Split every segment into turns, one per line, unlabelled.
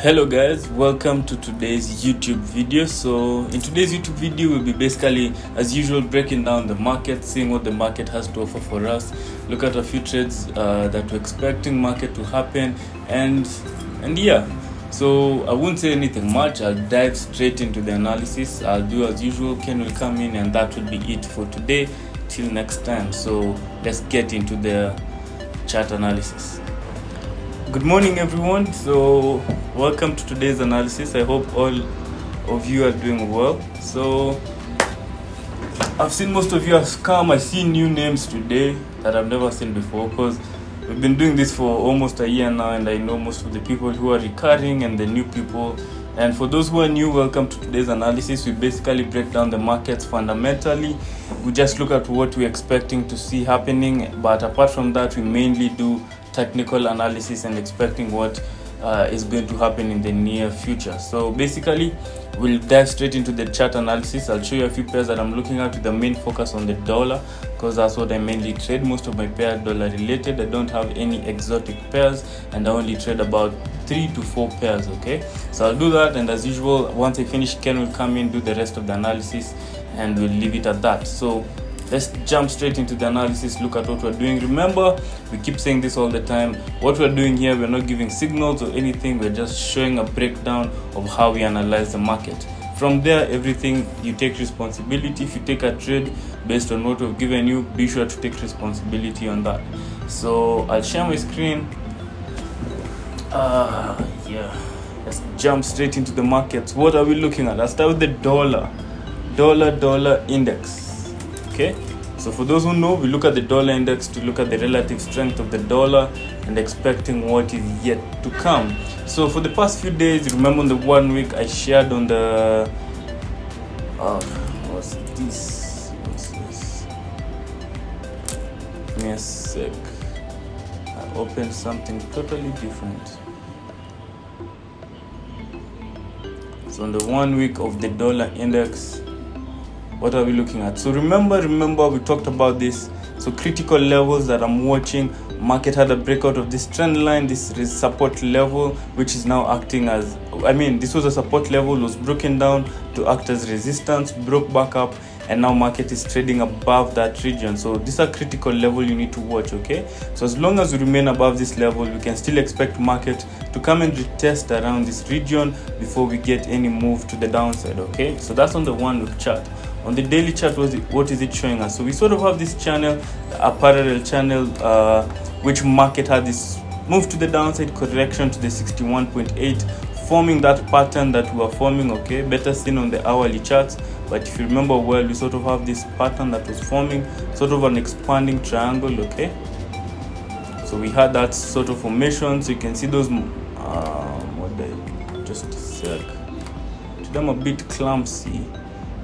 Hello guys, welcome to today's YouTube video. So in today's YouTube video we'll be basically as usual breaking down the market, seeing what the market has to offer for us, look at a few trades that we're expecting market to happen, and yeah. So I won't say anything much, I'll dive straight into the analysis. I'll do as usual, Ken will come in, and that will be it for today till next time. So let's get into the chart analysis. Good morning everyone. So welcome to today's analysis. I hope all of you are doing well. So I've seen most of you have come. I see new names today that I've never seen before, because we've been doing this for almost a year now, and I know most of the people who are recurring and the new people. And for those who are new, welcome to today's analysis. We basically break down the markets fundamentally. We just look at what we're expecting to see happening, but apart from that, we mainly do technical analysis and expecting what is going to happen in the near future. So basically we'll dive straight into the chart analysis. I'll show you a few pairs that I'm looking at with the main focus on the dollar, because that's what I mainly trade. Most of my pairs dollar related. I don't have any exotic pairs, and I only trade about 3 to 4 pairs. Okay, so I'll do that, and as usual, once I finish, Ken will come in, do the rest of the analysis, and we'll leave it at that. So let's jump straight into the analysis, look at what we're doing. Remember, we keep saying this all the time. What we're doing here, we're not giving signals or anything. We're just showing a breakdown of how we analyze the market. From there, everything, you take responsibility. If you take a trade based on what we've given you, be sure to take responsibility on that. So I'll share my screen. Let's jump straight into the markets. What are we looking at? I'll start with the dollar index. Okay, so for those who know, we look at the dollar index to look at the relative strength of the dollar and expecting what is yet to come. So for the past few days, remember on the 1 week I shared on the what's this? Give me a sec. I opened something totally different. So on the 1 week of the dollar index, what are we looking at? So remember we talked about this. So critical levels that I'm watching, market had a breakout of this trend line. This is support level, which is now acting as, this was a support level, was broken down to act as resistance, broke back up, and now market is trading above that region. So these are critical level you need to watch. Okay, so as long as we remain above this level, we can still expect market to come and retest around this region before we get any move to the downside. Okay, so that's on the 1 week chart. On the daily chart, what is it showing us? So we sort of have this channel, a parallel channel, which market had this move to the downside, correction to the 61.8, forming that pattern that we are forming. Okay, better seen on the hourly charts, but if you remember well, we sort of have this pattern that was forming, sort of an expanding triangle. Okay, so we had that sort of formation. So you can see those just a sec, today I'm a bit clumsy.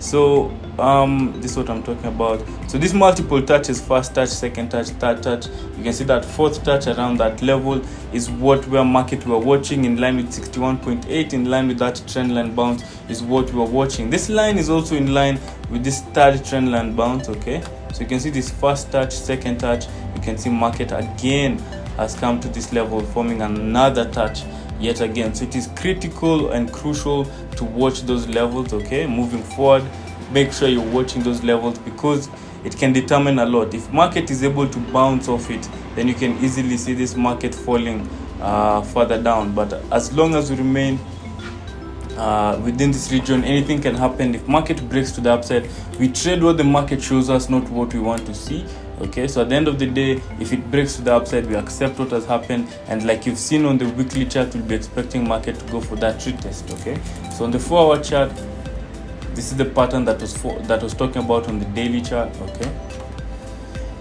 So this is what I'm talking about. So these multiple touches, first touch, second touch, third touch, you can see that fourth touch around that level is what we're market we're watching, in line with 61.8, in line with that trend line bounce is what we're watching. This line is also in line with this third trend line bounce. Okay, so you can see this first touch, second touch, you can see market again has come to this level, forming another touch yet again. So it is critical and crucial to watch those levels. Okay, moving forward, make sure you're watching those levels, because it can determine a lot. If market is able to bounce off it, then you can easily see this market falling further down. But as long as we remain within this region, anything can happen. If market breaks to the upside, we trade what the market shows us, not what we want to see. Okay, so at the end of the day, if it breaks to the upside, we accept what has happened, and like you've seen on the weekly chart, we'll be expecting market to go for that retest. Okay, so on the 4-hour chart, this is the pattern that was talking about on the daily chart. Okay,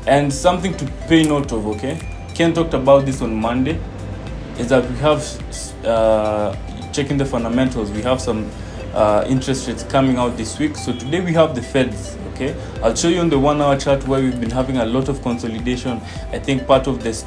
and something to pay note of. Okay, Ken talked about this on Monday, is that we have checking the fundamentals, we have some interest rates coming out this week. So today we have the Feds. Okay, I'll show you on the 1-hour chart where we've been having a lot of consolidation. I think part of this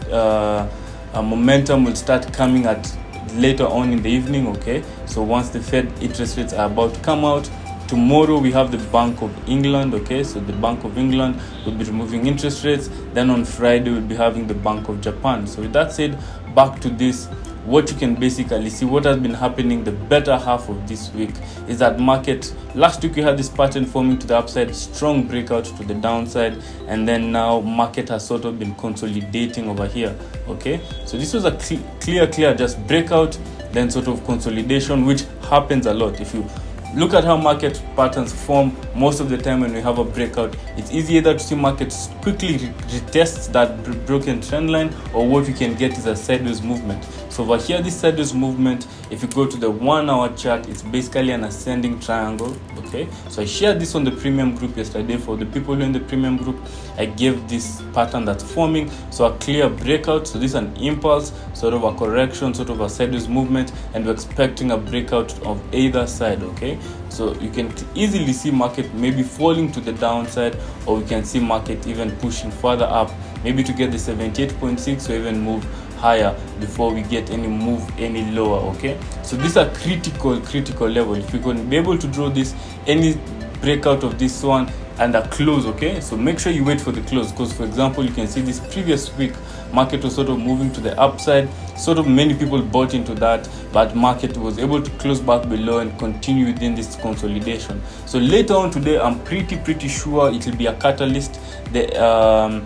momentum will start coming at later on in the evening. Okay, so once the Fed interest rates are about to come out, tomorrow we have the Bank of England. Okay, so the Bank of England will be removing interest rates. Then on Friday we'll be having the Bank of Japan. So with that said, back to this what you can basically see, what has been happening the better half of this week, is that market last week we had this pattern forming to the upside, strong breakout to the downside, and then now market has sort of been consolidating over here. Okay, so this was a clear just breakout, then sort of consolidation, which happens a lot. If you look at how market patterns form, most of the time when we have a breakout, it's easy either to see markets quickly retest that broken trend line, or what we can get is a sideways movement. So over here, this sideways movement, if you go to the 1 hour chart, it's basically an ascending triangle. Okay, so I shared this on the premium group yesterday. For the people who are in the premium group, I gave this pattern that's forming, so a clear breakout. So this is an impulse, sort of a correction, sort of a sideways movement, and we're expecting a breakout of either side. Okay, so you can easily see market maybe falling to the downside, or we can see market even pushing further up, maybe to get the 78.6 or even move higher before we get any move any lower. Okay, so these are critical level. If we can be able to draw this, any breakout of this one and a close, okay, so make sure you wait for the close, because for example, you can see this previous week market was sort of moving to the upside, sort of many people bought into that, but market was able to close back below and continue within this consolidation. So later on today, I'm pretty sure it will be a catalyst. The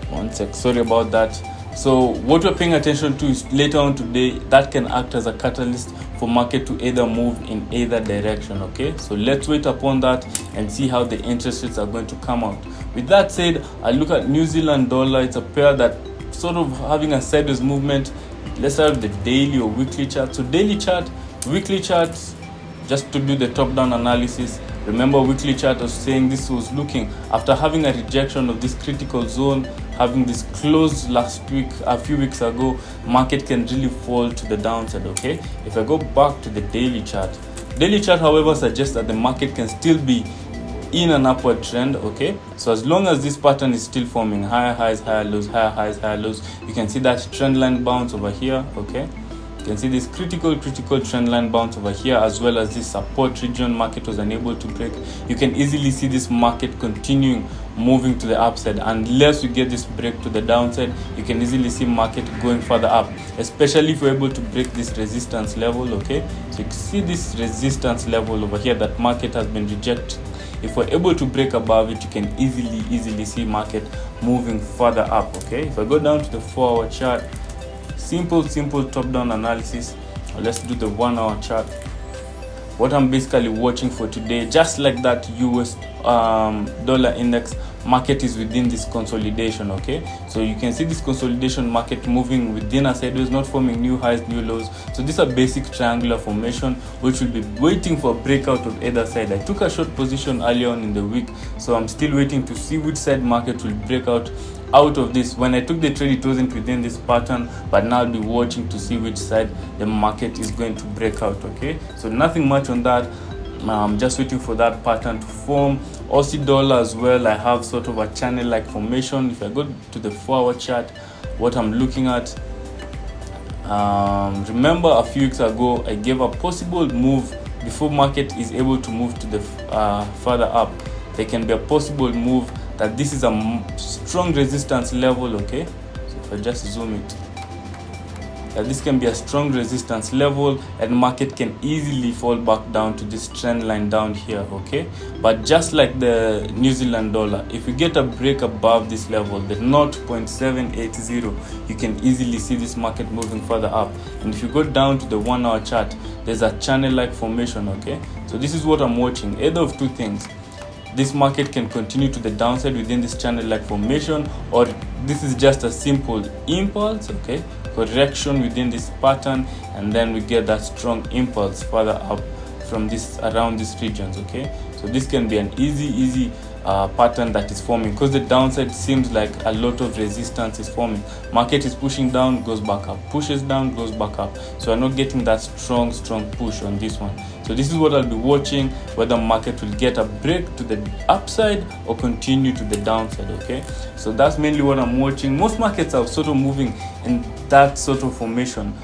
one sec, sorry about that. So what we're paying attention to is later on today, that can act as a catalyst for market to either move in either direction. Okay, so let's wait upon that and see how the interest rates are going to come out. With that said, I look at New Zealand dollar. It's a pair that sort of having a sideways movement. Let's have the daily or weekly chart. So daily chart, weekly charts, just to do the top-down analysis. Remember, weekly chart was saying this was looking after having a rejection of this critical zone, having this close last week, a few weeks ago, market can really fall to the downside. Okay, if I go back to the daily chart, however, suggests that the market can still be in an upward trend. Okay, so as long as this pattern is still forming higher highs, higher lows, higher highs, higher lows, you can see that trend line bounce over here. Okay, you can see this critical trend line bounce over here, as well as this support region market was unable to break. You can easily see this market continuing moving to the upside. Unless we get this break to the downside, you can easily see market going further up, especially if we're able to break this resistance level. Okay, so you can see this resistance level over here that market has been rejected. If we're able to break above it, you can easily see market moving further up. Okay, if I go down to the 4 hour chart, simple top-down analysis. Let's do the 1 hour chart. What I'm basically watching for today, just like that US dollar index, market is within this consolidation. Okay, so you can see this consolidation market moving within a sideways, not forming new highs, new lows. So this is a basic triangular formation which will be waiting for a breakout of either side. I took a short position earlier on in the week, so I'm still waiting to see which side market will break out of this. When I took the trade, it wasn't within this pattern, but now I'll be watching to see which side the market is going to break out. Okay, so nothing much on that. I'm just waiting for that pattern to form. Aussie dollar as well, I have sort of a channel like formation. If I go to the 4 hour chart, what I'm looking at, remember a few weeks ago I gave a possible move before market is able to move to the further up. There can be a possible move that this is a strong resistance level. Okay, so if I just zoom it, that this can be a strong resistance level, and market can easily fall back down to this trend line down here. Okay, but just like the New Zealand dollar, if we get a break above this level, the 0.780, you can easily see this market moving further up. And if you go down to the 1 hour chart, there's a channel like formation. Okay, so this is what I'm watching, either of two things. This market can continue to the downside within this channel like formation, or this is just a simple impulse. Okay, correction within this pattern, and then we get that strong impulse further up from this, around these regions. Okay, so this can be an easy pattern that is forming, because the downside seems like a lot of resistance is forming. Market is pushing down, goes back up, pushes down, goes back up. So I'm not getting that strong push on this one. So this is what I'll be watching, whether market will get a break to the upside or continue to the downside. Okay, so that's mainly what I'm watching. Most markets are sort of moving in that sort of formation.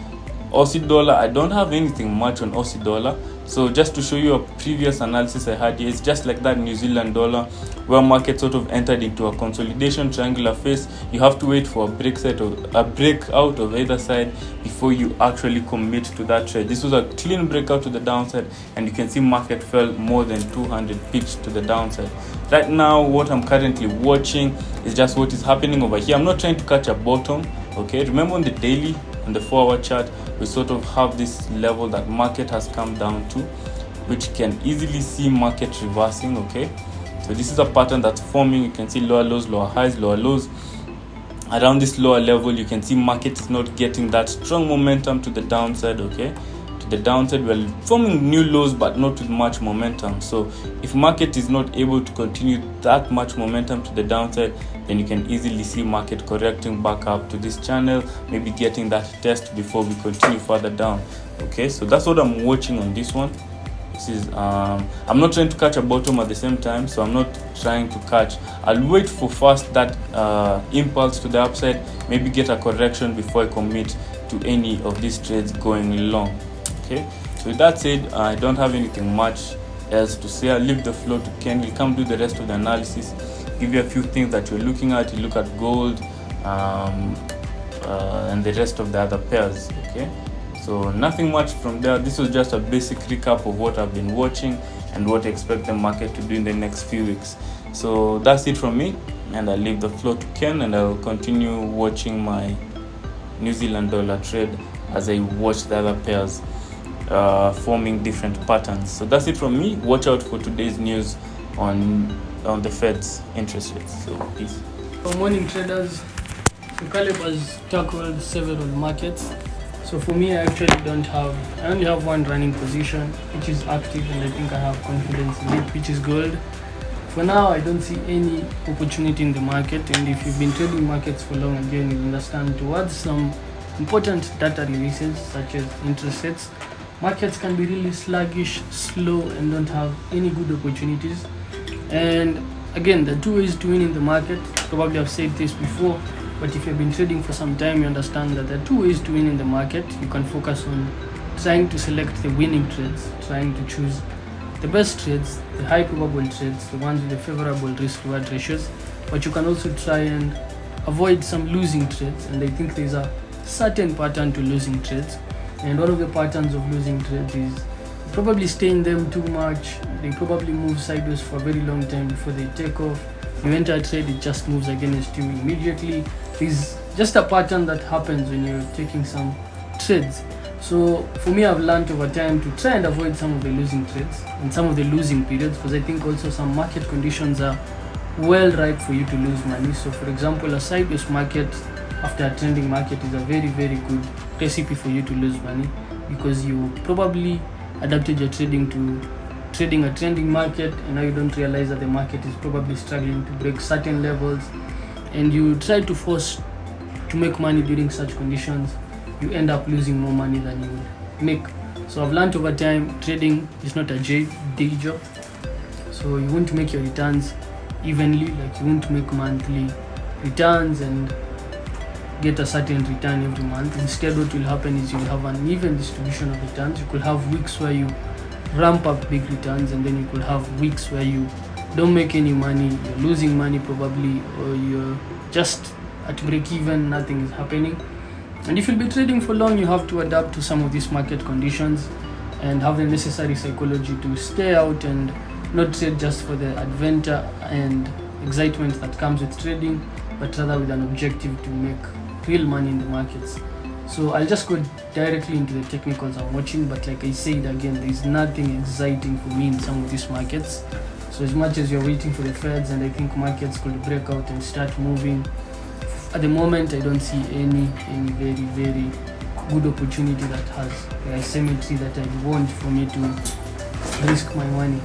Aussie dollar, I don't have anything much on Aussie dollar. So just to show you a previous analysis I had here, it's just like that New Zealand dollar, where market sort of entered into a consolidation triangular phase. You have to wait for a breakout of either side before you actually commit to that trade. This was a clean breakout to the downside, and you can see market fell more than 200 pips to the downside. Right now, what I'm currently watching is just what is happening over here. I'm not trying to catch a bottom. Okay, remember on the daily, on the 4-hour chart, we sort of have this level that market has come down to, which can easily see market reversing. Okay, so this is a pattern that's forming. You can see lower lows, lower highs, lower lows. Around this lower level, you can see market is not getting that strong momentum to the downside. Okay, to the downside, we're forming new lows but not with much momentum. So if market is not able to continue that much momentum to the downside, then you can easily see market correcting back up to this channel, maybe getting that test before we continue further down. Okay, so that's what I'm watching on this one. This is I'm not trying to catch a bottom at the same time, so I'm not trying to catch. I'll wait for first that impulse to the upside, maybe get a correction before I commit to any of these trades going long. Okay, so with that said, I don't have anything much else to say. I'll leave the floor to Ken. We'll come do the rest of the analysis, give you a few things that you're looking at. You look at gold and the rest of the other pairs. Okay, so nothing much from there. This was just a basic recap of what I've been watching and what I expect the market to do in the next few weeks. So that's it from me, and I'll leave the floor to Ken, and I'll continue watching my New Zealand dollar trade as I watch the other pairs forming different patterns. So that's it from me. Watch out for today's news on the Fed's interest rates. So peace.
Good morning, traders. So Caleb has tackled several markets. So for me, I only have one running position, which is active, and I think I have confidence in it, which is gold. For now, I don't see any opportunity in the market, and if you've been trading markets for long, again, you understand towards some important data releases such as interest rates, markets can be really sluggish, slow, and don't have any good opportunities. And again, there are two ways to win in the market. Probably I've said this before, but if you've been trading for some time, you understand that there are two ways to win in the market. You can focus on trying to select the winning trades, trying to choose the best trades, the high probable trades, the ones with the favorable risk-reward ratios. But you can also try and avoid some losing trades, and I think there's a certain pattern to losing trades. And one of the patterns of losing trades is probably stay in them too much. They probably move sideways for a very long time before they take off. You enter a trade, it just moves against you immediately. There's just a pattern that happens when you're taking some trades. So for me, I've learned over time to try and avoid some of the losing trades and some of the losing periods, because I think also some market conditions are well ripe for you to lose money. So for example, a sideways market after a trending market is a very, very good recipe for you to lose money, because you probably adapted your trading to trading a trending market, and now you don't realize that the market is probably struggling to break certain levels, and you try to force to make money during such conditions. You end up losing more money than you would make. So I've learned over time, trading is not a day job. So you won't make your returns evenly, like you won't make monthly returns and get a certain return every month. Instead, what will happen is you'll have an even distribution of returns. You could have weeks where you ramp up big returns, and then you could have weeks where you don't make any money, you're losing money probably, or you're just at break even, nothing is happening. And if you'll be trading for long, you have to adapt to some of these market conditions and have the necessary psychology to stay out and not trade just for the adventure and excitement that comes with trading, but rather with an objective to make real money in the markets. So I'll just go directly into the technicals I'm watching, but like I said again, there's nothing exciting for me in some of these markets. So as much as you're waiting for the Feds, and I think markets could break out and start moving, at the moment I don't see any very, very good opportunity that has the asymmetry that I want for me to risk my money.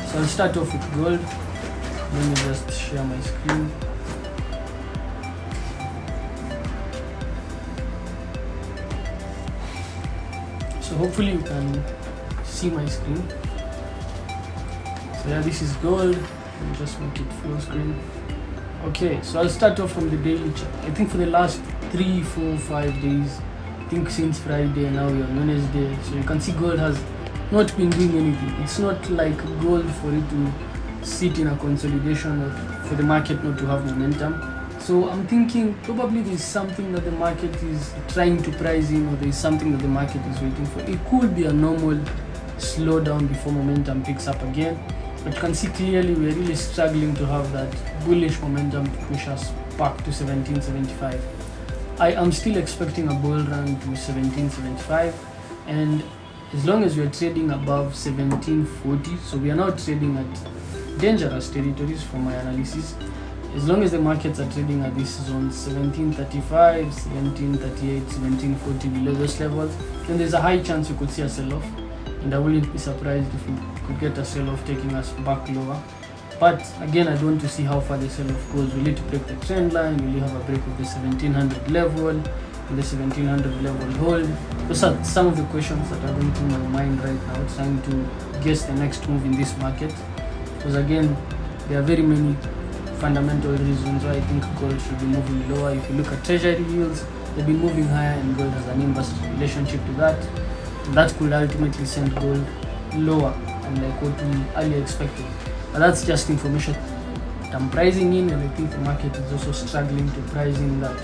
So I'll start off with gold. Let me just share my screen. So hopefully you can see my screen. So yeah, this is gold. Let me just make it full screen. Okay, so I'll start off from the daily chart. I think for the last 3, 4, 5 days, I think since Friday and now we're on Wednesday. So you can see gold has not been doing anything. It's not like gold for it to sit in a consolidation or for the market not to have momentum. So I'm thinking probably there's something that the market is trying to price in, or there's something that the market is waiting for. It could be a normal slowdown before momentum picks up again, but you can see clearly we're really struggling to have that bullish momentum to push us back to 1775. I am still expecting a bull run to 1775, and as long as we are trading above 1740, so we are now trading at dangerous territories for my analysis. As long as the markets are trading at this zone 1735, 1738, 1740, below those levels, then there's a high chance you could see a sell-off, and I wouldn't be surprised if we could get a sell-off taking us back lower. But again, I don't want to see how far the sell-off goes. Will it break the trend line? Will you have a break of the 1700 level? Will the 1700 level hold? Those are some of the questions that are going through my mind right now, trying to guess the next move in this market. Because again, there are very many fundamental reasons why I think gold should be moving lower. If you look at treasury yields, they've been moving higher, and gold has an inverse relationship to that. And that could ultimately send gold lower, unlike what we earlier expected. But that's just information that I'm pricing in, and I think the market is also struggling to price in that.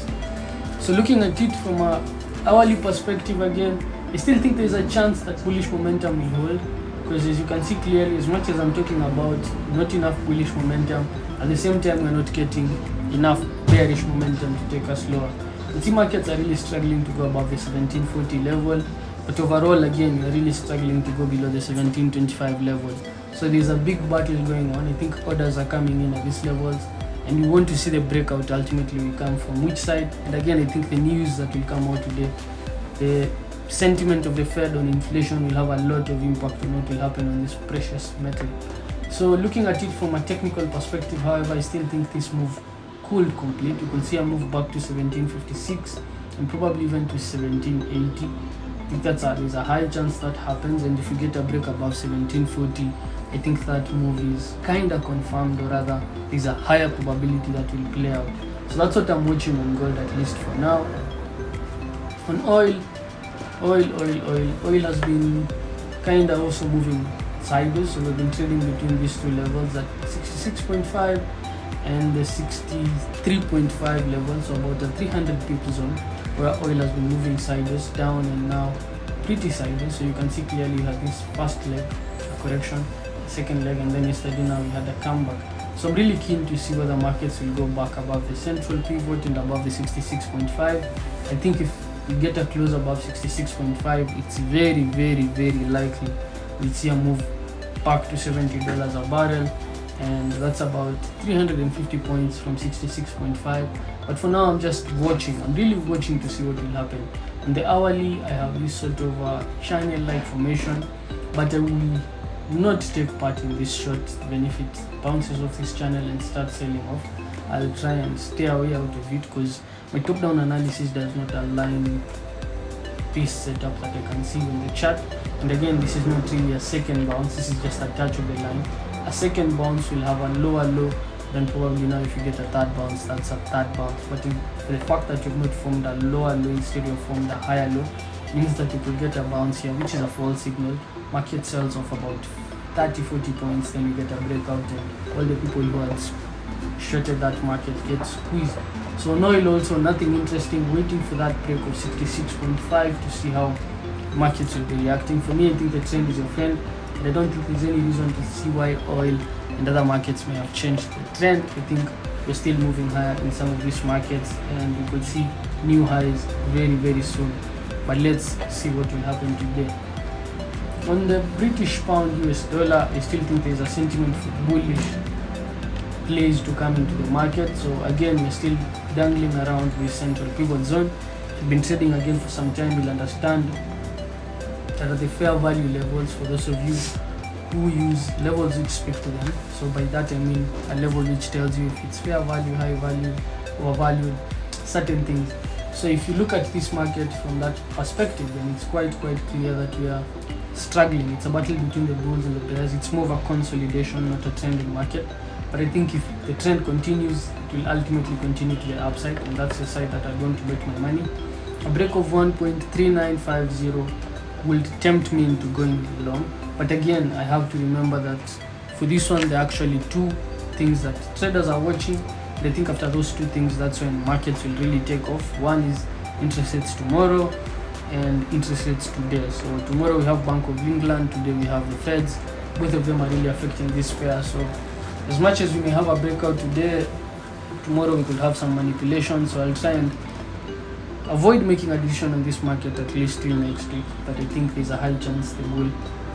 So looking at it from a hourly perspective again, I still think there's a chance that bullish momentum will hold, because as you can see clearly, as much as I'm talking about not enough bullish momentum, at the same time we're not getting enough bearish momentum to take us lower. The see markets are really struggling to go above the 1740 level, but overall again we're really struggling to go below the 1725 level. So there's a big battle going on. I think orders are coming in at these levels, and we want to see the breakout ultimately will come from which side. And again, I think the news that will come out today, the sentiment of the Fed on inflation, will have a lot of impact on what will happen on this precious metal. So looking at it from a technical perspective, however, I still think this move could complete. You can see a move back to 1756 and probably even to 1780. I think there's a high chance that happens, and if you get a break above 1740, I think that move is kind of confirmed, or rather there's a higher probability that will play out. So that's what I'm watching on gold, at least for now. On oil has been kind of also moving sideways, so we've been trading between these two levels at 66.5 and the 63.5 level, so about a 300 pip zone, where oil has been moving sideways down and now pretty sideways. So you can see clearly you had this first leg, a correction, second leg, and then yesterday now we had a comeback. So I'm really keen to see whether markets will go back above the central pivot and above the 66.5. I think if we get a close above 66.5, it's very, very, very likely we'll see a move back to $70 a barrel, and that's about 350 points from 66.5. But for now, I'm just watching. I'm really watching to see what will happen. On the hourly, I have this sort of channel-like formation, but I will not take part in this short. Even if it bounces off this channel and starts selling off, I'll try and stay away out of it, because my top-down analysis does not align with this setup that I can see on the chart. And again, this is not really a second bounce, this is just a touch of the line. A second bounce will have a lower low, then probably now if you get a third bounce, that's a third bounce. But the fact that you've not formed a lower low instead of formed a higher low means that you could get a bounce here, which is a false signal. Market sells off about 30-40 points, then you get a breakout, and all the people who had shorted that market get squeezed. So on oil also, nothing interesting, waiting for that break of 66.5 to see how markets will be reacting. For me, I think the trend is your friend, and I don't think there's any reason to see why oil and other markets may have changed the trend. I think we're still moving higher in some of these markets, and we could see new highs very, very soon. But let's see what will happen today. On the British pound US dollar, I still think there's a sentiment for bullish plays to come into the market. So again, we're still dangling around this central pivot zone. If you've been trading again for some time, you'll understand that are the fair value levels for those of you who use levels which speak to them. So by that I mean a level which tells you if it's fair value, high value, or valued, certain things. So if you look at this market from that perspective, then it's quite clear that we are struggling. It's a battle between the bulls and the bears. It's more of a consolidation, not a trending market. But I think if the trend continues, it will ultimately continue to the upside, and that's the side that I want to bet my money. A break of 1.3950 will tempt me into going long, but again I have to remember that for this one there are actually two things that traders are watching. They think after those two things, that's when markets will really take off. One is interest rates tomorrow and interest rates today. So tomorrow we have Bank of England, today we have the Feds. Both of them are really affecting this pair. So as much as we may have a breakout today, tomorrow we could have some manipulation. So I'll try and avoid making a decision on this market at least till next week, but I think there's a high chance the bull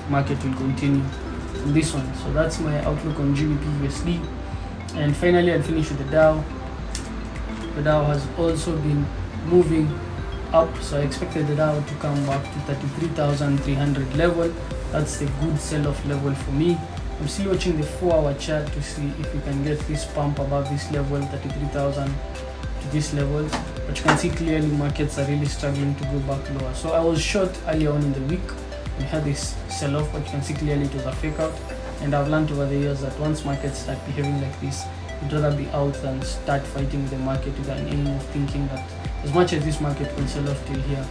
market will continue on this one. So that's my outlook on GBP USD. And finally I'll finish with the Dow. The Dow has also been moving up, so I expected the Dow to come back to 33,300 level. That's a good sell-off level for me. I'm still watching the 4-hour chart to see if we can get this pump above this level, 33,000 to this level. But you can see clearly markets are really struggling to go back lower. So I was short earlier on in the week. We had this sell-off, but you can see clearly it was a fake out. And I've learned over the years that once markets start behaving like this, you'd rather be out than start fighting with the market with an aim of thinking that as much as this market will sell off till here,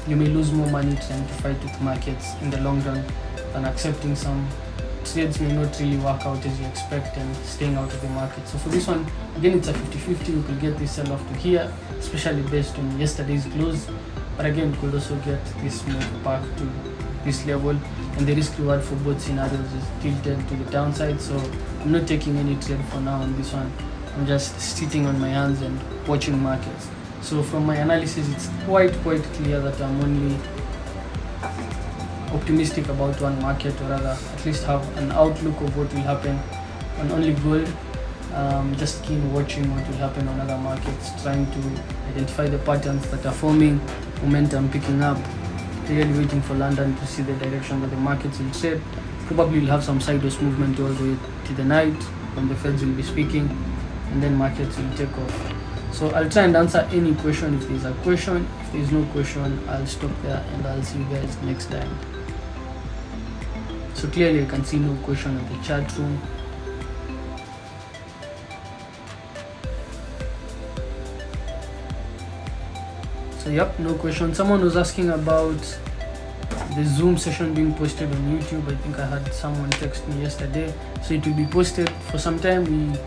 you may lose more money trying to fight with markets in the long run than accepting some trades may not really work out as you expect and staying out of the market. So for this one, again, it's a 50-50. We could get this sell-off to here, especially based on yesterday's close. But again, we could also get this move back to this level, and the risk reward for both scenarios is tilted to the downside. So I'm not taking any trade for now on this one. I'm just sitting on my hands and watching markets. So from my analysis, it's quite clear that I'm only optimistic about one market, or rather at least have an outlook of what will happen on only gold. Just keen watching what will happen on other markets, trying to identify the patterns that are forming, momentum picking up, really waiting for London to see the direction that the markets will trade. Probably will have some sideways movement all the way to the night when the Feds will be speaking, and then markets will take off. So I'll try and answer any question if there's a question. If there's no question, I'll stop there and I'll see you guys next time. So clearly I can see no question in the chat room. So yep, no question. Someone was asking about the Zoom session being posted on YouTube. I think I had someone text me yesterday. So it will be posted. For some time we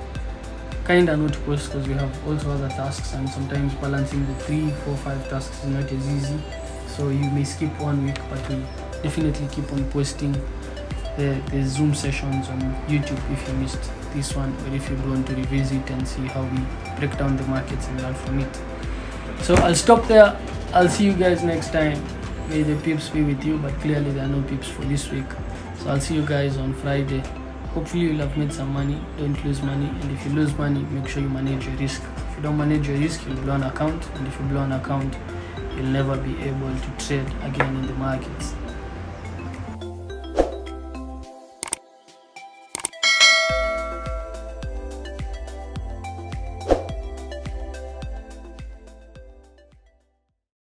kinda not post because we have also other tasks, and sometimes balancing the 3, 4, 5 tasks is not as easy. So you may skip 1 week, but we'll definitely keep on posting the Zoom sessions on YouTube if you missed this one, or if you want to revisit and see how we break down the markets and learn from it. So I'll stop there. I'll see you guys next time. May the pips be with you, but clearly there are no pips for this week. So I'll see you guys on Friday. Hopefully you'll have made some money. Don't lose money, and if you lose money, make sure you manage your risk. If you don't manage your risk, you'll blow an account, and if you blow an account, you'll never be able to trade again in the markets.